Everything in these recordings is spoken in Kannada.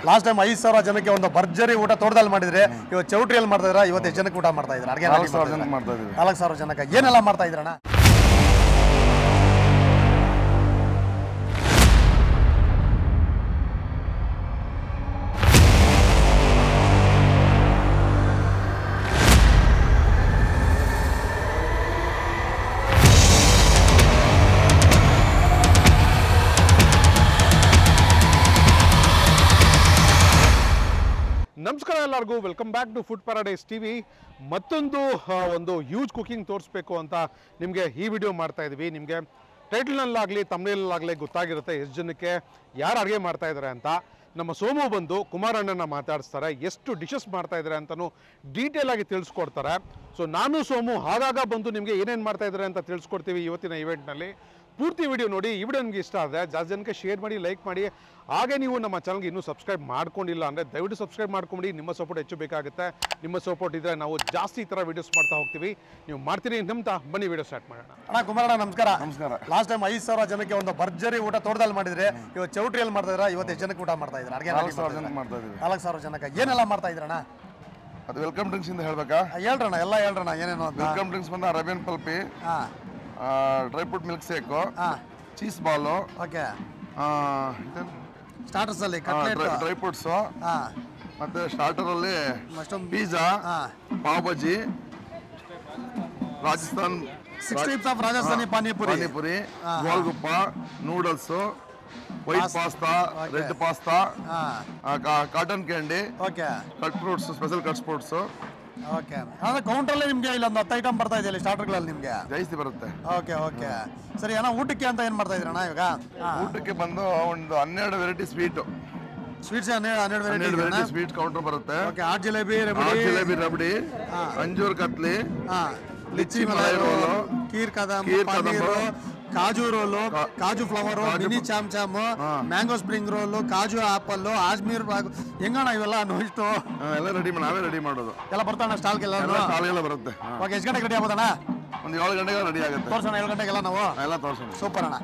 ಲಾಸ್ಟ್ ಟೈಮ್ 5,000 ಜನಕ್ಕೆ ಒಂದು ಭರ್ಜರಿ ಊಟ ತೋಟದಲ್ಲಿ ಮಾಡಿದ್ರೆ ಇವತ್ತು ಚೌಟ್ರಿಯಲ್ಲಿ ಮಾಡ್ತಾ ಇದ್ದೀರಾ, ಇವತ್ತು ಎಷ್ಟು ಜನಕ್ಕೆ ಊಟ ಮಾಡ್ತಾ ಇದ್ದೀರಾ? ಅಡುಗೆ 4,000 ಜನಕ್ಕೆ ಮಾಡ್ತಾ ಇದ್ದೀವಿ. 4,000 ಜನಕ್ಕೆ ಏನೆಲ್ಲ ಮಾಡ್ತಾ ಇದ್ದೀರಣ್ಣ? ನಮಸ್ಕಾರ ಎಲ್ಲರಿಗೂ, welcome back to food paradise TV. ಮತ್ತೊಂದು ಹ್ಯೂಜ್ ಕುಕಿಂಗ್ ತೋರಿಸ್ಬೇಕು ಅಂತ ನಿಮಗೆ ಈ ವಿಡಿಯೋ ಮಾಡ್ತಾ ಇದ್ದೀವಿ. ನಿಮಗೆ ಟೈಟಲ್ನಲ್ಲಾಗಲಿ ತಮ್ನೇಲಲ್ಲಾಗಲಿ ಗೊತ್ತಾಗಿರುತ್ತೆ ಎಷ್ಟು ಜನಕ್ಕೆ ಯಾರು ಅಡುಗೆ ಮಾಡ್ತಾ ಇದ್ದಾರೆ ಅಂತ. ನಮ್ಮ ಸೋಮು ಬಂದು ಕುಮಾರಣ್ಣನ ಮಾತಾಡಿಸ್ತಾರೆ, ಎಷ್ಟು ಡಿಶಸ್ ಮಾಡ್ತಾ ಇದ್ದಾರೆ ಅಂತಲೂ ಡೀಟೇಲ್ ಆಗಿ ತಿಳಿಸ್ಕೊಡ್ತಾರೆ. ಸೊ ನಾನು ಸೋಮು ಆಗಾಗ ಬಂದು ನಿಮಗೆ ಏನೇನು ಮಾಡ್ತಾ ಇದ್ದಾರೆ ಅಂತ ತಿಳಿಸ್ಕೊಡ್ತೀವಿ ಇವತ್ತಿನ ಇವೆಂಟ್ನಲ್ಲಿ. ಪೂರ್ತಿ ವಿಡಿಯೋ ನೋಡಿ. ಈ ವಿಡಿಯೋ ನಿಮಗೆ ಇಷ್ಟ ಆದರೆ ಜಾಸ್ತಿ ಜನಕ್ಕೆ ಶೇರ್ ಮಾಡಿ, ಲೈಕ್ ಮಾಡಿ. ಹಾಗೆ ನೀವು ನಮ್ಮ ಚಾನಲ್ಗೆ ಇನ್ನೂ ಸಬ್ಸ್ಕ್ರೈಬ್ ಮಾಡ್ಕೊಂಡಿಲ್ಲ ಅಂದರೆ ದಯವಿಟ್ಟು ಸಬ್ಸ್ಕ್ರೈಬ್ ಮಾಡ್ಕೊಂಡು. ನಿಮ್ಮ ಸಪೋರ್ಟ್ ಹೆಚ್ಚು ಬೇಕಾಗುತ್ತೆ. ನಿಮ್ಮ ಸಪೋರ್ಟ್ ಇದ್ದರೆ ನಾವು ಜಾಸ್ತಿ ಈ ಥರ ವೀಡಿಯೋಸ್ ಮಾಡ್ತಾ ಹೋಗ್ತೀವಿ. ನೀವು ಮಾಡ್ತೀರಿ ನಂಬ್ತಾ ಬನ್ನಿ ವಿಡಿಯೋ ಸ್ಟಾರ್ಟ್ ಮಾಡೋಣ. ಅಣ್ಣ ಕುಮಾರಣ್ಣ ನಮಸ್ಕಾರ. ನಮಸ್ಕಾರ. ಲಾಸ್ಟ್ ಟೈಮ್ 5,000 ಜನಕ್ಕೆ ಒಂದು ಭರ್ಜರಿ ಊಟ ತೋಟದಲ್ಲಿ ಮಾಡಿದ್ರೆ ಇವತ್ತು ಚೌಟ್ರಿಯಲ್ಲಿ ಮಾಡ್ತಾ ಇದ್ದೀರಾ, ಇವತ್ತು ಎಷ್ಟು ಜನಕ್ಕೆ ಊಟ ಮಾಡ್ತಾ ಇದ್ದೀರಾ? ಅಡುಗೆ 4,000 ಜನಕ್ಕೆ ಮಾಡ್ತಾ ಇದ್ದೀವಿ. 4,000 ಜನಕ್ಕೆ ಏನೆಲ್ಲ ಮಾಡ್ತಾ ಇದ್ದೀರಣ್ಣ? ಅದು ವೆಲ್ಕಮ್ ಡ್ರಿಂಕ್ಸ್ ಇಂದ ಹೇಳ್ಬೇಕಾ? ಹೇಳ್ರಣ್ಣ, ಎಲ್ಲ ಹೇಳ್ರಣ್ಣ ಏನೇನು ಅಂತ. ವೆಲ್ಕಮ್ ಡ್ರಿಂಕ್ಸ್ ಬಂದ ರವೆನ್ ಪಲ್ಪಿ, dry fruit milk shake, cheese ball, okay, starters ಅಲ್ಲಿ ಡ್ರೈ ಫ್ರೂಟ್ಸು, ಮತ್ತೆ ಸ್ಟಾರ್ಟರ್ ಅಲ್ಲಿ pizza, pav bhaji, Rajasthan 6 types of Rajasthani panipuri, golgappa, noodles, white pasta, red pasta, cotton candy, okay cut fruits, special cut fruits. Okay, ಅಂದ್ರೆ ಕೌಂಟ್ರಲ್ಲಿ ನಿಮಗೆ ಇಲ್ಲೊಂದು 10 ಐಟಮ್ ಬರ್ತಾ ಇದೆಯಲ್ಲ ಸ್ಟಾರ್ಟರ್ಗಳಲ್ಲಿ ನಿಮಗೆ ಜಾಸ್ತಿ ಬರುತ್ತೆ. ಓಕೆ ಓಕೆ, ಸರಿ ಅಣ್ಣ. ಊಟಕ್ಕೆ ಅಂತ ಏನು ಮಾಡ್ತಾ ಇದ್ದೀರಣ್ಣ ಇವಾಗ? ಊಟಕ್ಕೆ ಬಂದು ಒಂದು 12 variety sweet, sweets 12 variety sweet counter ಬರುತ್ತೆ. ಓಕೆ, ಆಟ್ ಜಿಲೇಬಿ, ಜಿಲೇಬಿ, ರಬಡಿ, ಅಂಜೂರ್ ಕತ್ಲಿ, ಲಿಚ್ಚಿ ಮಲೈ ರೋಲು, ಖೀರ್ ಕದಂ, ಪನ್ನೀರು, ಕಾಜು ರೋಲು, ಕಾಜು ಫ್ಲವರ್, ಮಿನಿ ಚಾಮ್ ಚಾಮ್, ಮ್ಯಾಂಗೋ ಸ್ಪ್ರಿಂಗ್ ರೋಲು, ಕಾಜು ಆಪಲ್, ಆಜ್ಮೀರ್ ಬಾಗು. ಹೆಂಗಣ್ಣ ಇವೆಲ್ಲ ನೋಯ್ತು? ಎಲ್ಲ ರೆಡಿ ನಾವೇ ರೆಡಿ ಮಾಡೋದು. ಎಲ್ಲ ಬರ್ತಾಣ ಸ್ಟಾಲ್ಗೆಲ್ಲ? ಸ್ಟಾಲ್ಗೆಲ್ಲ ಬರುತ್ತೆ. ಓಕೆ, ಎಷ್ಟು ಗಂಟೆಗೆ ರೆಡಿ ಆಗೋದಣ್ಣ? ಒಂದು 7 ಗಂಟೆಗೆ ರೆಡಿ ಆಗುತ್ತೆ. ತೋರ್ಸೋಣ 7 ಗಂಟೆಗೆಲ್ಲ ನಾವು ಎಲ್ಲ ತೋರ್ಸೋಣ. ಸೂಪರ್ ಅಣ್ಣ.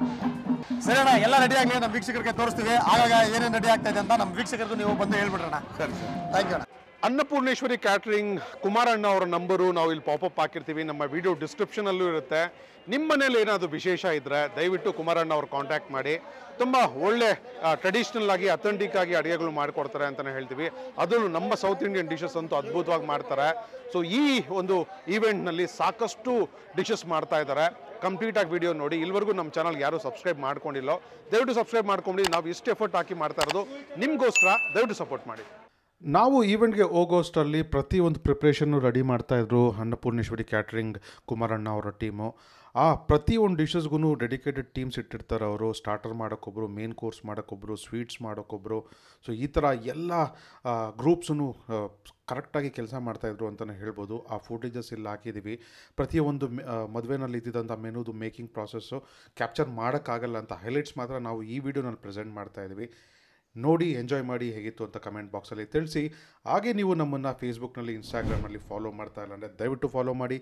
ಸರಿ ಅಣ್ಣ, ಎಲ್ಲ ರೆಡಿ ಆಗಲಿ, ನಮ್ಮ ವೀಕ್ಷಕರಿಗೆ ತೋರಿಸ್ತೀವಿ. ಆಗಾಗ ಏನೇನು ರೆಡಿ ಆಗ್ತಾ ಇದೆ ಅಂತ ನಮ್ಮ ವೀಕ್ಷಕರಿಗೂ ನೀವು ಬಂದು ಹೇಳ್ಬಿಡ್ರಣ್ಣ. ಸರಿ ಸರಿ, ಥ್ಯಾಂಕ್ ಯು ಅಣ್ಣ. ಅನ್ನಪೂರ್ಣೇಶ್ವರಿ ಕ್ಯಾಟ್ರಿಂಗ್ ಕುಮಾರಣ್ಣ ಅವರ ನಂಬರು ನಾವು ಇಲ್ಲಿ ಪಾಪಪ್ ಹಾಕಿರ್ತೀವಿ. ನಮ್ಮ ವಿಡಿಯೋ ಡಿಸ್ಕ್ರಿಪ್ಷನಲ್ಲೂ ಇರುತ್ತೆ. ನಿಮ್ಮ ಮನೇಲಿ ಏನಾದರೂ ವಿಶೇಷ ಇದ್ದರೆ ದಯವಿಟ್ಟು ಕುಮಾರಣ್ಣ ಅವ್ರು ಕಾಂಟ್ಯಾಕ್ಟ್ ಮಾಡಿ. ತುಂಬ ಒಳ್ಳೆ ಟ್ರೆಡಿಷ್ನಲ್ ಆಗಿ ಅಥೆಂಟಿಕ್ ಆಗಿ ಅಡುಗೆಗಳು ಮಾಡಿಕೊಡ್ತಾರೆ ಅಂತಲೇ ಹೇಳ್ತೀವಿ. ಅದನ್ನು ನಮ್ಮ ಸೌತ್ ಇಂಡಿಯನ್ ಡಿಶಸ್ ಅಂತೂ ಅದ್ಭುತವಾಗಿ ಮಾಡ್ತಾರೆ. ಸೊ ಈ ಒಂದು ಈವೆಂಟ್ನಲ್ಲಿ ಸಾಕಷ್ಟು ಡಿಶಸ್ ಮಾಡ್ತಾ ಇದ್ದಾರೆ. ಕಂಪ್ಲೀಟಾಗಿ ವಿಡಿಯೋ ನೋಡಿ. ಇಲ್ಲಿವರೆಗೂ ನಮ್ಮ ಚಾನಲ್ಗೆ ಯಾರು ಸಬ್ಸ್ಕ್ರೈಬ್ ಮಾಡ್ಕೊಂಡಿಲ್ಲ, ದಯವಿಟ್ಟು ಸಬ್ಸ್ಕ್ರೈಬ್ ಮಾಡ್ಕೊಂಡು. ನಾವು ಇಷ್ಟು ಎಫರ್ಟ್ ಹಾಕಿ ಮಾಡ್ತಾ ಇರೋದು ನಿಮಗೋಸ್ಕರ. ದಯವಿಟ್ಟು ಸಪೋರ್ಟ್ ಮಾಡಿ. ನಾವು ಈವೆಂಟ್ಗೆ ಹೋಗೋಷ್ಟರಲ್ಲಿ ಪ್ರತಿಯೊಂದು ಪ್ರಿಪ್ರೇಷನ್ನು ರೆಡಿ ಮಾಡ್ತಾಯಿದ್ರು ಅನ್ನಪೂರ್ಣೇಶ್ವರಿ ಕ್ಯಾಟ್ರಿಂಗ್ ಕುಮಾರಣ್ಣ ಅವರ ಟೀಮು. ಆ ಪ್ರತಿಯೊಂದು ಡಿಶಸ್ಗೂ ಡೆಡಿಕೇಟೆಡ್ ಟೀಮ್ಸ್ ಇಟ್ಟಿರ್ತಾರೆ ಅವರು. ಸ್ಟಾರ್ಟರ್ ಮಾಡೋಕ್ಕೊಬ್ರು, ಮೇನ್ ಕೋರ್ಸ್ ಮಾಡೋಕ್ಕೊಬ್ರು, ಸ್ವೀಟ್ಸ್ ಮಾಡೋಕ್ಕೊಬ್ರು. ಸೊ ಈ ಥರ ಎಲ್ಲ ಗ್ರೂಪ್ಸೂ ಕರೆಕ್ಟಾಗಿ ಕೆಲಸ ಮಾಡ್ತಾಯಿದ್ರು ಅಂತಲೇ ಹೇಳ್ಬೋದು. ಆ ಫುಟೇಜಸ್ ಇಲ್ಲಿ ಹಾಕಿದ್ದೀವಿ. ಪ್ರತಿಯೊಂದು ಮದುವೆನಲ್ಲಿ ಇದ್ದಿದ್ದಂಥ ಮೆನುದು ಮೇಕಿಂಗ್ ಪ್ರಾಸೆಸ್ಸು ಕ್ಯಾಪ್ಚರ್ ಮಾಡೋಕ್ಕಾಗಲ್ಲ ಅಂತ ಹೈಲೈಟ್ಸ್ ಮಾತ್ರ ನಾವು ಈ ವಿಡಿಯೋನಲ್ಲಿ ಪ್ರೆಸೆಂಟ್ ಮಾಡ್ತಾಯಿದ್ದೀವಿ. ನೋಡಿ, ಎಂಜಾಯ್ ಮಾಡಿ. ಹೇಗಿತ್ತು ಅಂತ ಕಮೆಂಟ್ ಬಾಕ್ಸಲ್ಲಿ ತಿಳಿಸಿ. ಹಾಗೆ ನೀವು ನಮ್ಮನ್ನು ಫೇಸ್ಬುಕ್ನಲ್ಲಿ, ಇನ್ಸ್ಟಾಗ್ರಾಮ್ನಲ್ಲಿ ಫಾಲೋ ಮಾಡ್ತಾ ಇಲ್ಲ ಅಂದರೆ ದಯವಿಟ್ಟು ಫಾಲೋ ಮಾಡಿ.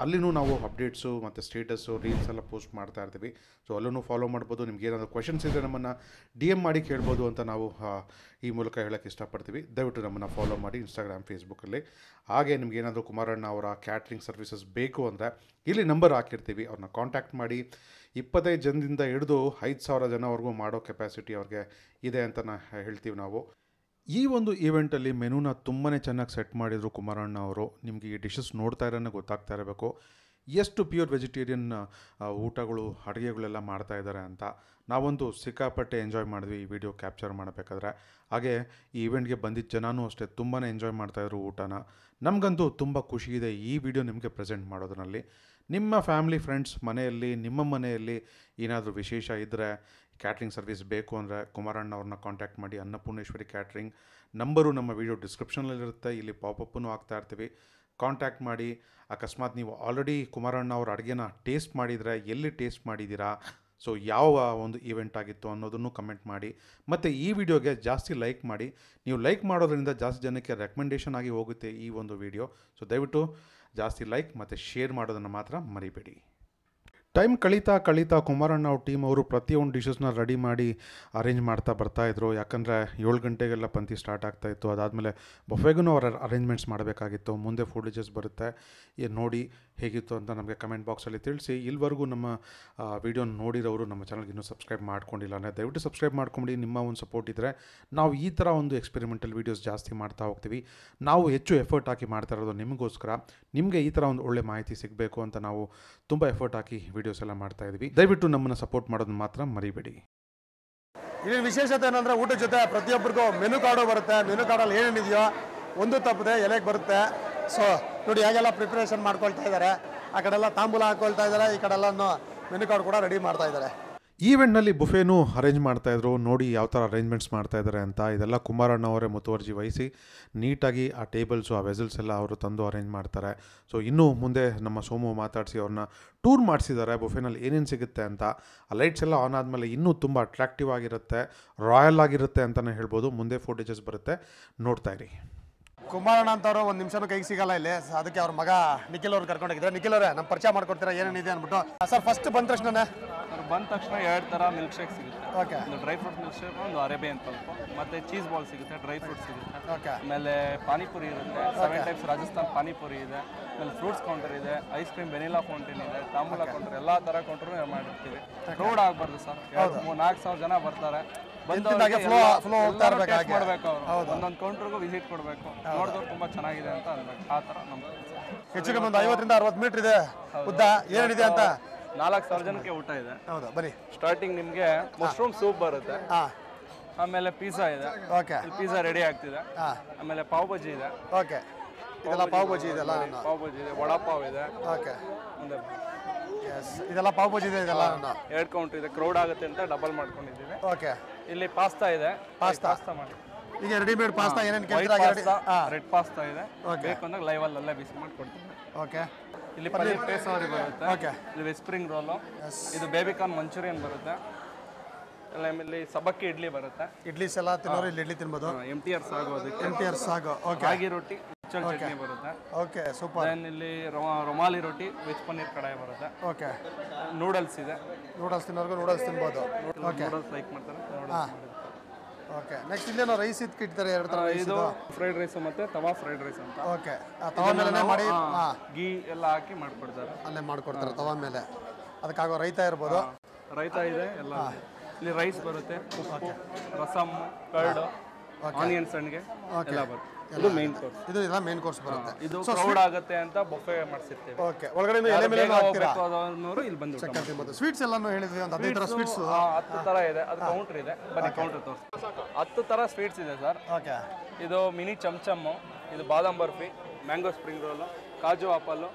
ಅಲ್ಲಿನೂ ನಾವು ಅಪ್ಡೇಟ್ಸು ಮತ್ತು ಸ್ಟೇಟಸ್ಸು, ರೀಲ್ಸ್ ಎಲ್ಲ ಪೋಸ್ಟ್ ಮಾಡ್ತಾ ಇರ್ತೀವಿ. ಸೊ ಅಲ್ಲೂ ಫಾಲೋ ಮಾಡ್ಬೋದು. ನಿಮ್ಗೆ ಏನಾದರೂ ಕ್ವೆಶನ್ಸ್ ಇದ್ದರೆ ನಮ್ಮನ್ನು DM ಮಾಡಿ ಕೇಳ್ಬೋದು ಅಂತ ನಾವು ಈ ಮೂಲಕ ಹೇಳೋಕ್ಕೆ ಇಷ್ಟಪಡ್ತೀವಿ. ದಯವಿಟ್ಟು ನಮ್ಮನ್ನು ಫಾಲೋ ಮಾಡಿ ಇನ್ಸ್ಟಾಗ್ರಾಮ್, ಫೇಸ್ಬುಕ್ಕಲ್ಲಿ. ಹಾಗೆ ನಿಮ್ಗೆ ಏನಾದರೂ ಕುಮಾರಣ್ಣ ಅವರ ಕ್ಯಾಟ್ರಿಂಗ್ ಸರ್ವಿಸಸ್ ಬೇಕು ಅಂದರೆ ಇಲ್ಲಿ ನಂಬರ್ ಹಾಕಿರ್ತೀವಿ, ಅವ್ರನ್ನ ಕಾಂಟ್ಯಾಕ್ಟ್ ಮಾಡಿ. 25 ಜನದಿಂದ ಹಿಡಿದು 5,000 ಜನವರೆಗೂ ಮಾಡೋ ಕೆಪಾಸಿಟಿ ಅವ್ರಿಗೆ ಇದೆ ಅಂತ ಹೇಳ್ತೀವಿ ನಾವು. ಈ ಒಂದು ಈವೆಂಟಲ್ಲಿ ಮೆನುನ ತುಂಬಾ ಚೆನ್ನಾಗಿ ಸೆಟ್ ಮಾಡಿದರು ಕುಮಾರಣ್ಣ ಅವರು. ನಿಮಗೆ ಈ ಡಿಶಸ್ ನೋಡ್ತಾ ಇರೋನೇ ಗೊತ್ತಾಗ್ತಾ ಇರಬೇಕು ಎಷ್ಟು ಪ್ಯೂರ್ ವೆಜಿಟೇರಿಯನ್ ಊಟಗಳು, ಅಡುಗೆಗಳೆಲ್ಲ ಮಾಡ್ತಾ ಇದ್ದಾರೆ ಅಂತ. ನಾವೊಂದು ಸಿಕ್ಕಾಪಟ್ಟೆ ಎಂಜಾಯ್ ಮಾಡಿದ್ವಿ ಈ ವಿಡಿಯೋ ಕ್ಯಾಪ್ಚರ್ ಮಾಡಬೇಕಾದ್ರೆ. ಹಾಗೆ ಈ ಈವೆಂಟ್ಗೆ ಬಂದಿದ್ದ ಜನನೂ ಅಷ್ಟೇ ತುಂಬಾ ಎಂಜಾಯ್ ಮಾಡ್ತಾಯಿದ್ರು ಊಟನ. ನಮಗಂತೂ ತುಂಬ ಖುಷಿ ಇದೆ ಈ ವಿಡಿಯೋ ನಿಮಗೆ ಪ್ರೆಸೆಂಟ್ ಮಾಡೋದ್ರಲ್ಲಿ. ನಿಮ್ಮ ಫ್ಯಾಮಿಲಿ ಫ್ರೆಂಡ್ಸ್ ಮನೆಯಲ್ಲಿ, ನಿಮ್ಮ ಮನೆಯಲ್ಲಿ ಏನಾದರೂ ವಿಶೇಷ ಇದ್ದರೆ, ಕ್ಯಾಟ್ರಿಂಗ್ ಸರ್ವಿಸ್ ಬೇಕು ಅಂದರೆ ಕುಮಾರಣ್ಣ ಅವ್ರನ್ನ ಕಾಂಟ್ಯಾಕ್ಟ್ ಮಾಡಿ. ಅನ್ನಪೂರ್ಣೇಶ್ವರಿ ಕ್ಯಾಟ್ರಿಂಗ್ ನಂಬರು ನಮ್ಮ ವಿಡಿಯೋ ಡಿಸ್ಕ್ರಿಪ್ಷನಲ್ಲಿರುತ್ತೆ. ಇಲ್ಲಿ ಪಾಪಪ್ಪನ್ನು ಹಾಕ್ತಾ ಇರ್ತೀವಿ. ಕಾಂಟ್ಯಾಕ್ಟ್ ಮಾಡಿ. ಅಕಸ್ಮಾತ್ ನೀವು ಆಲ್ರೆಡಿ ಕುಮಾರಣ್ಣ ಅವ್ರ ಅಡುಗೆನ ಟೇಸ್ಟ್ ಮಾಡಿದರೆ ಎಲ್ಲಿ ಟೇಸ್ಟ್ ಮಾಡಿದ್ದೀರಾ, ಸೊ ಯಾವ ಒಂದು ಈವೆಂಟ್ ಆಗಿತ್ತು ಅನ್ನೋದನ್ನು ಕಮೆಂಟ್ ಮಾಡಿ. ಮತ್ತು ಈ ವಿಡಿಯೋಗೆ ಜಾಸ್ತಿ ಲೈಕ್ ಮಾಡಿ. ನೀವು ಲೈಕ್ ಮಾಡೋದ್ರಿಂದ ಜಾಸ್ತಿ ಜನಕ್ಕೆ ರೆಕಮೆಂಡೇಷನ್ ಆಗಿ ಹೋಗುತ್ತೆ ಈ ಒಂದು ವಿಡಿಯೋ. ಸೊ ದಯವಿಟ್ಟು ಜಾಸ್ತಿ ಲೈಕ್ ಮತ್ತು ಶೇರ್ ಮಾಡೋದನ್ನು ಮಾತ್ರ ಮರಿಬೇಡಿ. ಟೈಮ್ ಕಳೀತಾ ಕುಮಾರಣ್ಣ ಅವ್ರ ಟೀಮ್ ಅವರು ಪ್ರತಿಯೊಂದು ಡಿಶಸ್ನ ರೆಡಿ ಮಾಡಿ ಅರೇಂಜ್ ಮಾಡ್ತಾ ಬರ್ತಾಯಿದ್ರು. ಯಾಕಂದರೆ 7 ಗಂಟೆಗೆಲ್ಲ ಪಂಕ್ತಿ ಸ್ಟಾರ್ಟ್ ಆಗ್ತಾಯಿತ್ತು. ಅದಾದಮೇಲೆ ಬಫೆಗೂ ಅವ್ರು ಅರೇಂಜ್ಮೆಂಟ್ಸ್ ಮಾಡಬೇಕಾಗಿತ್ತು. ಮುಂದೆ ಫುಡ್ ಡಿಶಸ್ ಬರುತ್ತೆ, ನೋಡಿ ಹೇಗಿತ್ತು ಅಂತ ನಮಗೆ ಕಮೆಂಟ್ ಬಾಕ್ಸಲ್ಲಿ ತಿಳಿಸಿ. ಇಲ್ಲಿವರೆಗೂ ನಮ್ಮ ವೀಡಿಯೋ ನೋಡಿರೋರು ನಮ್ಮ ಚಾನಲ್ಗೆ ಇನ್ನೂ ಸಬ್ಸ್ಕ್ರೈಬ್ ಮಾಡ್ಕೊಂಡಿಲ್ಲ ಅಂದರೆ ದಯವಿಟ್ಟು ಸಬ್ಸ್ಕ್ರೈಬ್ ಮಾಡ್ಕೊಂಡು ನಿಮ್ಮ ಒಂದು ಸಪೋರ್ಟ್ ಇದ್ದರೆ ನಾವು ಈ ಥರ ಒಂದು ಎಕ್ಸ್ಪೆರಿಮೆಂಟಲ್ ವೀಡಿಯೋಸ್ ಜಾಸ್ತಿ ಮಾಡ್ತಾ ಹೋಗ್ತೀವಿ. ನಾವು ಹೆಚ್ಚು ಎಫರ್ಟ್ ಹಾಕಿ ಮಾಡ್ತಾ ಇರೋದು ನಿಮಗೋಸ್ಕರ. ನಿಮಗೆ ಈ ಥರ ಒಂದು ಒಳ್ಳೆ ಮಾಹಿತಿ ಸಿಗಬೇಕು ಅಂತ ನಾವು ತುಂಬ ಎಫರ್ಟ್ ಹಾಕಿ ವೀಡಿಯೋಸ್ ಎಲ್ಲ ಮಾಡ್ತಾ ಇದ್ವಿ. ದಯವಿಟ್ಟು ನಮ್ಮನ್ನು ಸಪೋರ್ಟ್ ಮಾಡೋದು ಮಾತ್ರ ಮರಿಬೇಡಿ. ಇಲ್ಲಿ ವಿಶೇಷತೆ ಏನಂದರೆ ಊಟದ ಜೊತೆ ಪ್ರತಿಯೊಬ್ಬರಿಗೂ ಮೆನು ಕಾರ್ಡು ಬರುತ್ತೆ. ಮೆನು ಕಾರ್ಡಲ್ಲಿ ಏನೇನಿದೆಯೋ ಒಂದು ತಪ್ಪದೆ ಎಲೆಗೆ ಬರುತ್ತೆ. ಸೊ ನೋಡಿ ಹೇಗೆಲ್ಲ ಪ್ರಿಪ್ರೇಷನ್ ಮಾಡ್ಕೊಳ್ತಾ ಇದ್ದಾರೆ. ಆ ಕಡೆಲ್ಲ ತಾಂಬೂಲ ಹಾಕೊಳ್ತಾ ಇದ್ದಾರೆ, ಈ ಕಡೆಲ್ಲ ಮೆನು ಕಾರ್ಡ್ ಕೂಡ ರೆಡಿ ಮಾಡ್ತಾ ಇದ್ದಾರೆ. ಈವೆಂಟ್ನಲ್ಲಿ ಬುಫೇನೂ ಅರೇಂಜ್ ಮಾಡ್ತಾಯಿದ್ರು. ನೋಡಿ ಯಾವ ಥರ ಅರೇಂಜ್ಮೆಂಟ್ಸ್ ಮಾಡ್ತಾಯಿದ್ದಾರೆ ಅಂತ. ಇದೆಲ್ಲ ಕುಮಾರಣ್ಣ ಅವರೇ ಮುತುವರ್ಜಿ ವಹಿಸಿ ನೀಟಾಗಿ ಆ ಟೇಬಲ್ಸು ಆ ವೆಸಲ್ಸ್ ಎಲ್ಲ ಅವರು ತಂದು ಅರೇಂಜ್ ಮಾಡ್ತಾರೆ. ಸೊ ಇನ್ನೂ ಮುಂದೆ ನಮ್ಮ ಸೋಮು ಮಾತಾಡಿಸಿ ಅವ್ರನ್ನ ಟೂರ್ ಮಾಡಿಸಿದ್ದಾರೆ ಬುಫೇನಲ್ಲಿ ಏನೇನು ಸಿಗುತ್ತೆ ಅಂತ. ಆ ಲೈಟ್ಸ್ ಎಲ್ಲ ಆನ್ ಆದಮೇಲೆ ಇನ್ನೂ ತುಂಬ ಅಟ್ರಾಕ್ಟಿವ್ ಆಗಿರುತ್ತೆ, ರಾಯಲ್ ಆಗಿರುತ್ತೆ ಅಂತಲೇ ಹೇಳ್ಬೋದು. ಮುಂದೆ ಫುಡ್ ಡಿಶಸ್ ಬರುತ್ತೆ, ನೋಡ್ತಾ ಇರಿ. ಕುಮಾರಣ್ಣ ಅಂತವ್ರು ಒಂದು ನಿಮಿಷನೂ ಕೈಗೆ ಸಿಗಲ್ಲ ಇಲ್ಲಿ. ಅದಕ್ಕೆ ಅವ್ರ ಮಗ ನಿಖಿಲ್ ಅವ್ರು ಕರ್ಕೊಂಡೋಗಿದ್ದಾರೆ. ನಿಖಿಲ್ ಅವರೇ ನಮ್ಮ ಪರಿಚಯ ಮಾಡ್ಕೊಡ್ತೀರಾ ಏನೇನಿದೆ ಅಂದ್ಬಿಟ್ಟು. ಸರ್ ಫಸ್ಟ್ ಬಂದ ತಕ್ಷಣ 2 ಥರ ಮಿಲ್ಕ್ ಶೇಕ್ ಸಿಗುತ್ತೆ. ಓಕೆ. ಒಂದು ಡ್ರೈ ಫ್ರೂಟ್ ಮಿಲ್ಕ್ ಶೇಕ್, ಒಂದು ಅರೇಬಿಯನ್ ಪಲ್ಪ್, ಮತ್ತೆ ಚೀಸ್ ಬಾಲ್ ಸಿಗುತ್ತೆ, ಡ್ರೈ ಫ್ರೂಟ್ ಸಿಗುತ್ತೆ. ಓಕೆ. ಆಮೇಲೆ ಪಾನಿಪುರಿ ಇರುತ್ತೆ, 7 ಟೈಪ್ಸ್ ರಾಜಸ್ಥಾನ್ ಪಾನಿಪುರಿ ಇದೆ. ಆಮೇಲೆ ಫ್ರೂಟ್ಸ್ ಕೌಂಟರ್ ಇದೆ, ಐಸ್ ಕ್ರೀಮ್ ವೆನಿಲಾ ಫೌಂಟೇನ್ ಇದೆ, ತಾಂಬೂಲ ಕೌಂಟರ್, ಎಲ್ಲ ಥರ ಕೌಂಟರ್ ಮಾಡಿರ್ತೀವಿ. ಕ್ರೌಡ್ ಆಗಬಾರ್ದು ಸರ್. 4,000 ಜನ ಬರ್ತಾರೆ. ಮಾಡಬೇಕು ಅವರು ಒಂದೊಂದು ಕೌಂಟರ್ಗೂ ವಿಸಿಟ್ ಕೊಡಬೇಕು. ನೋಡಿದವ್ರು ತುಂಬಾ ಚೆನ್ನಾಗಿದೆ ಅಂತ ಅನ್ಬೇಕು. ಆ ಥರ ನಮ್ಮ ಹೆಚ್ಚು ಕಮ್ಮಿ ಒಂದು 50ರಿಂದ 60 ಮೀಟರ್ ಇದೆ ಉದ್ದ. ಏನಿದೆ ಅಂತ 4,000 ಜನಕ್ಕೆ ಊಟ ಇದೆ. ಹೌದಾ, ಬನ್ನಿ. ಸ್ಟಾರ್ಟಿಂಗ್ ನಿಮಗೆ ಮಶ್ರೂಮ್ ಸೂಪ್ ಬರುತ್ತೆ. ಆಮೇಲೆ ಪಿಜ್ಜಾ ಇದೆ. ಓಕೆ. ಪಿಜ್ಜಾ ರೆಡಿ ಆಗ್ತಿದೆ. ಆಮೇಲೆ ಪಾವ್ ಬಜ್ಜಿ ಇದೆ. ಓಕೆ. ಇದೆಲ್ಲ ಪಾವ್ ಬಜ್ಜಿ ಇದೆಲ್ಲ. ಪಾವ್ ಬಜ್ಜಿ ಇದೆ, ವಡಾ ಪಾವ್ ಇದೆ. ಓಕೆ. ಮುಂದೆ ಇದೆಲ್ಲ ಪಾವ್ ಬಜ್ಜಿ ಇದೆ. ಇದೆಲ್ಲ 2 ಕೌಂಟರ್ ಇದೆ. ಕ್ರೌಡ್ ಆಗುತ್ತೆ ಅಂತ ಡಬಲ್ ಮಾಡ್ಕೊಂಡಿದ್ದೀವಿ. ಓಕೆ. ಇಲ್ಲಿ ಪಾಸ್ತಾ ಇದೆ. ಪಾಸ್ತಾ ಮಾಡಿ ಈಗ ರೆಡಿಮೇಡ್ ಪಾಸ್ತಾ ಏನೇನು ರೆಡ್ ಪಾಸ್ತಾ ಇದೆ. ಬೇಕು ಅಂದಾಗ ಲೈವ್ ಅಲ್ಲೇ ಬಿಸಿ ಮಾಡಿ ಕೊಡ್ತೀವಿ. ಓಕೆ. ಇಲ್ಲಿ ಪನ್ನೀರ್ ಪೇಸೋರಿ ಬರುತ್ತೆ. ಓಕೆ. ಇದು ವೆಜ್ ಸ್ಪ್ರಿಂಗ್ ರೋಲು. ಇದು ಬೇಬಿಕಾರ್ನ್ ಮಂಚೂರಿಯನ್ ಬರುತ್ತೆ. ಆಮೇಲೆ ಸಬ್ಬಕ್ಕಿ ಇಡ್ಲಿ ಬರುತ್ತೆ. ಇಡ್ಲಿಸ್ ಎಲ್ಲ ತಿನ್ನೋರು ಇಲ್ಲಿ ಇಡ್ಲಿ ತಿನ್ಬೋದು. MTR ಸಾಗು, ಅದಕ್ಕೆ MTR ಸಾಗು. ಓಕೆ. ರಾಗಿ ರೊಟ್ಟಿ, ಚಟ್ನಿ ಬರುತ್ತೆ. Okay, super. ದೆನ್ ಇಲ್ಲಿ ರುಮಾಲಿ ರೊಟ್ಟಿ, ವೆಜ್ ಪನ್ನೀರ್ ಕಡಾಯಿ ಬರುತ್ತೆ. ಓಕೆ. ನೂಡಲ್ಸ್ ಇದೆ. ನೂಡಲ್ಸ್ ತಿನ್ನೋರ್ಗು ನೂಡಲ್ಸ್ ತಿನ್ಬೋದು. ಓಕೆ. ನೂಡಲ್ಸ್ ಲೈಕ್ ಮಾಡ್ತಾರೆ. ಓಕೆ. ನೆಕ್ಸ್ಟ್ ಇಲ್ಲೇನೋ ರೈಸ್ ಇಟ್ತಾರೆ, 2 ಥರ ರೈಸ್. ಇದು ಫ್ರೈಡ್ ರೈಸ್ ಮತ್ತೆ ತವಾ ಫ್ರೈಡ್ ರೈಸ್ ಅಂತ. ಓಕೆ. ತವಾ ಮೇಲೆ ಮಾಡಿ ಗೀ ಎಲ್ಲ ಹಾಕಿ ಮಾಡ್ಕೊಡ್ತಾರೆ. ಅಲ್ಲೇ ಮಾಡ್ಕೊಡ್ತಾರೆ ತವಾ ಮೇಲೆ. ಅದಕ್ಕಾಗೋ ರೈತ ಇರ್ಬೋದು. ರೈತ ಇದೆ ಎಲ್ಲ. ಇಲ್ಲಿ ರೈಸ್ ಬರುತ್ತೆ, ಉಪ್ಪು, ರಸಮ್, ಕರ್ಡ್, ಆನಿಯನ್ ಸಣ್ಣಿಗೆ ಎಲ್ಲ ಬರುತ್ತೆ. ಇದು ಮೇನ್ ಕೋರ್ಸ್. ಇದು ಎಲ್ಲ ಮೇನ್ ಕೋರ್ಸ್ ಬರುತ್ತೆ. ಇದು ಕ್ರೌಡ್ ಆಗುತ್ತೆ ಅಂತ ಬಫೆ ಮಾಡಿಸಿರ್ತೀವಿ. ಓಕೆ. ಒಳಗಡೆ ಎಲೆ ಮೇಲೆ ಹಾಕ್ತೀರಾ? ಇಲ್ಲಿ ಬಂದು ತಿನ್ಬೋದು. ಸ್ವೀಟ್ಸ್ ಎಲ್ಲಾನು ಹೇಳಿದ್ವಿ, ಒಂದು 15 ಥರ ಸ್ವೀಟ್ಸ್. 10 ಥರ ಇದೆ. ಅದು ಕೌಂಟರ್ ಇದೆ. ಬನ್ನಿ ಕೌಂಟರ್ ತೋರಿಸಿ. 10 ಥರ ಸ್ವೀಟ್ಸ್ ಇದೆ ಸರ್. ಓಕೆ. ಇದು ಮಿನಿ ಚಮಚಮ್ಮು, ಇದು ಬಾದಾಮ್ ಬರ್ಫಿ, ಮ್ಯಾಂಗೋ ಸ್ಪ್ರಿಂಗ್ ರೋಲು, ಕಾಜು ಆಪಲ್ಲು,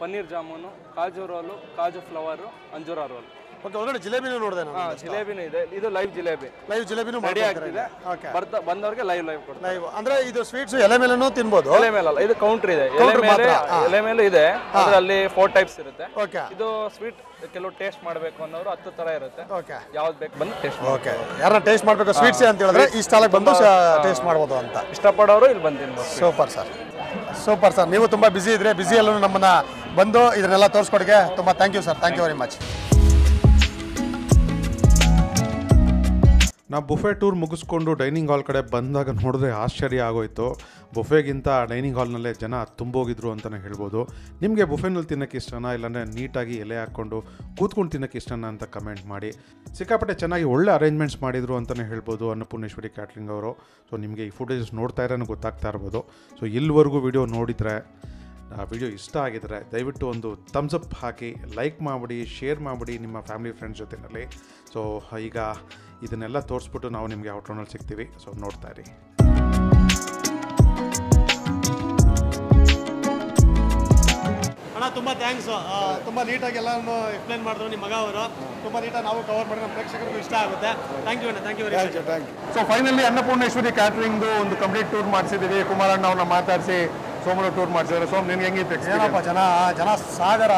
ಪನ್ನೀರ್ ಜಾಮೂನು, ಕಾಜು ರೋಲು, ಕಾಜು ಫ್ಲವರು, ಅಂಜೂರ ರೋಲ್. ಓಕೆ. ಒಳಗಡೆ ಜಿಲೇಬಿನೂ ನೋಡಿದೆ ನಾನು. ಜಿಲೇಬಿನೂ ಇದೆ. ಇದು ಲೈವ್ ಜಿಲೇಬಿ. ಲೈವ್ ಜಿಲೇಬಿನೂ ರೆಡಿ ಆಗ್ತಿದೆ. ಓಕೆ. ಬಂದವರಿಗೆ ಲೈವ್ ಕೊಡ್ತಾರೆ. ಲೈವ್ ಅಂದ್ರೆ ಇದು ಸ್ವೀಟ್ಸ್ ಎಲೆ ಮೇಲೆನೂ ತಿನ್ಬೋದು. ಎಲೆ ಮೇಲಲ್ಲ, ಇದು ಕೌಂಟರ್ ಇದೆ. ಎಲೆ ಮೇಲೆ ಇದೆ. ಅದರಲ್ಲಿ 4 ಟೈಪ್ಸ್ ಇರುತ್ತೆ. ಓಕೆ. ಇದು ಸ್ವೀಟ್ ಕೆಲವು ಟೇಸ್ಟ್ ಮಾಡಬೇಕು ಅನ್ನೋರು 10 ಥರ ಇರುತ್ತೆ. ಓಕೆ. ಯಾವ್ದು ಬೇಕು ಬಂದು ಟೇಸ್ಟ್. ಓಕೆ. ಯಾರನ್ನ ಟೇಸ್ಟ್ ಮಾಡಬೇಕು ಸ್ವೀಟ್ಸ್ ಅಂತ ಹೇಳಿದ್ರೆ ಈ ಸ್ಟಾಲಿಗೆ ಬಂದು ಟೇಸ್ಟ್ ಮಾಡ್ಬೋದು ಅಂತ ಇಷ್ಟಪಡೋರು ಇಲ್ಲಿ ಬಂದು ತಿನ್ಬೋದು. Super sir, super sir. ನೀವು ತುಂಬ ಬಿಸಿ ಇದ್ರೆ ಬಿಸಿಯಲ್ಲೂ ನಮ್ಮನ್ನ ಬಂದು ಇದನ್ನೆಲ್ಲ ತೋರಿಸ್ಕೊಡಕ್ಕೆ ತುಂಬ thank you sir. Thank you very much. ನಾವು ಬುಫೆ ಟೂರ್ ಮುಗಿಸ್ಕೊಂಡು ಡೈನಿಂಗ್ ಹಾಲ್ ಕಡೆ ಬಂದಾಗ ನೋಡಿದ್ರೆ ಆಶ್ಚರ್ಯ ಆಗೋಯ್ತು. ಬುಫೆಗಿಂತ ಡೈನಿಂಗ್ ಹಾಲ್ನಲ್ಲೇ ಜನ ತುಂಬೋಗಿದ್ರು ಅಂತಲೇ ಹೇಳ್ಬೋದು. ನಿಮಗೆ ಬುಫೆನಲ್ಲಿ ತಿನ್ನೋಕ್ಕೆ ಇಷ್ಟನಾ, ಇಲ್ಲಾಂದರೆ ನೀಟಾಗಿ ಎಲೆ ಹಾಕ್ಕೊಂಡು ಕೂತ್ಕೊಂಡು ತಿನ್ನೋಕ್ಕೆ ಇಷ್ಟನಾ ಅಂತ ಕಮೆಂಟ್ ಮಾಡಿ. ಸಿಕ್ಕಾಪಟ್ಟೆ ಚೆನ್ನಾಗಿ ಒಳ್ಳೆ ಅರೇಂಜ್ಮೆಂಟ್ಸ್ ಮಾಡಿದರು ಅಂತಲೇ ಹೇಳ್ಬೋದು ಅನ್ನಪೂರ್ಣೇಶ್ವರಿ ಕ್ಯಾಟ್ರಿಂಗ್ ಅವರು. ಸೊ ನಿಮಗೆ ಈ ಫುಟೇಜಸ್ ನೋಡ್ತಾ ಇರೋನು ಗೊತ್ತಾಗ್ತಾ ಇರ್ಬೋದು. ಸೊ ಇಲ್ಲಿವರೆಗೂ ವಿಡಿಯೋ ನೋಡಿದರೆ, ವಿಡಿಯೋ ಇಷ್ಟ ಆಗಿದರೆ ದಯವಿಟ್ಟು ಒಂದು ಥಮ್ಸ್ ಅಪ್ ಹಾಕಿ, ಲೈಕ್ ಮಾಡಿಬಿಡಿ, ಶೇರ್ ಮಾಡಿಬಿಡಿ ನಿಮ್ಮ ಫ್ಯಾಮಿಲಿ ಫ್ರೆಂಡ್ಸ್ ಜೊತೆಯಲ್ಲಿ. ಸೊ ಈಗ ಇದನ್ನೆಲ್ಲ ತೋರಿಸ್ಬಿಟ್ಟು ನಾವು ನಿಮಗೆ ಔಟ್ರೋನಲ್ಲಿ ಸಿಗ್ತೀವಿ. ಸೊ ನೋಡ್ತಾ ಇರಿ. ಅಣ್ಣ ತುಂಬ ಥ್ಯಾಂಕ್ಸ್. ತುಂಬ ನೀಟಾಗಿ ಎಲ್ಲನೂ ಎಕ್ಸ್ಪ್ಲೇನ್ ಮಾಡಿದ್ರು ನಿಮ್ಮ ಮಗ ಅವರು. ತುಂಬ ನೀಟಾಗಿ ನಾವು ಕವರ್ ಮಾಡಿ ನಮ್ಮ ಪ್ರೇಕ್ಷಕರಿಗೂ ಇಷ್ಟ ಆಗುತ್ತೆ. ಥ್ಯಾಂಕ್ ಯು ಅಣ್ಣ. Thank you very much. Thank you. So finally Annapoorneshwari ಕ್ಯಾಟ್ರಿಂಗ್ದು ಒಂದು ಕಂಪ್ಲೀಟ್ ಟೂರ್ ಮಾಡಿಸಿದ್ದೀವಿ. ಕುಮಾರಣ್ಣ ಅವ್ರನ್ನ ಮಾತಾಡಿಸಿ ಸೋಮನ ಟೂರ್ ಮಾಡಿಸಿದ್ರೆ. ಸೋಮ್ ನಿನ್ಗೆ ಹೆಂಗಿತ್ತು? ಏನಪ್ಪ, ಜನ ಸಾಗರ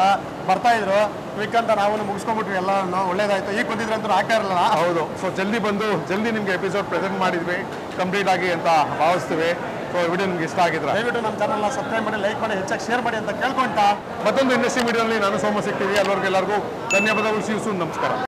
ಬರ್ತಾ ಇದ್ರು. ಕ್ವಿಕ್ ಅಂತ ನಾವು ಮುಗಿಸ್ಕೊಂಡ್ಬಿಟ್ವಿ ಎಲ್ಲ. ಒಳ್ಳೇದಾಯ್ತು. ಈಗ ಬಂದಿದ್ರೆ ಅಂತೂ ಆಗ್ತಾ ಇರಲ್ಲ. ಹೌದು. ಸೊ ಜಲ್ದಿ ಬಂದು ಜಲ್ದಿ ನಿಮ್ಗೆ ಎಪಿಸೋಡ್ ಪ್ರೆಸೆಂಟ್ ಮಾಡಿದ್ವಿ ಕಂಪ್ಲೀಟ್ ಆಗಿ ಅಂತ ಭಾವಿಸ್ತೀವಿ. ಸೊ ವಿಡಿಯೋ ನಿಮ್ಗೆ ಇಷ್ಟ ಆಗಿದ್ರೆ ದಯವಿಟ್ಟು ನಮ್ಮ ಚಾನಲ್ನ ಸಬ್ಸ್ಕ್ರೈಬ್ ಮಾಡಿ, ಲೈಕ್ ಮಾಡಿ, ಹೆಚ್ಚಾಗಿ ಶೇರ್ ಮಾಡಿ ಅಂತ ಕೇಳ್ಕೊಂತ ಮತ್ತೊಂದು ಇಂಡಸ್ಟ್ರಿ ವಿಡಿಯೋನಲ್ಲಿ ನಾನು ಸೋಮ ಸಿಗ್ತೀವಿ. ಎಲ್ಲರಿಗೂ ಧನ್ಯವಾದಗಳು. See you soon. ನಮಸ್ಕಾರ.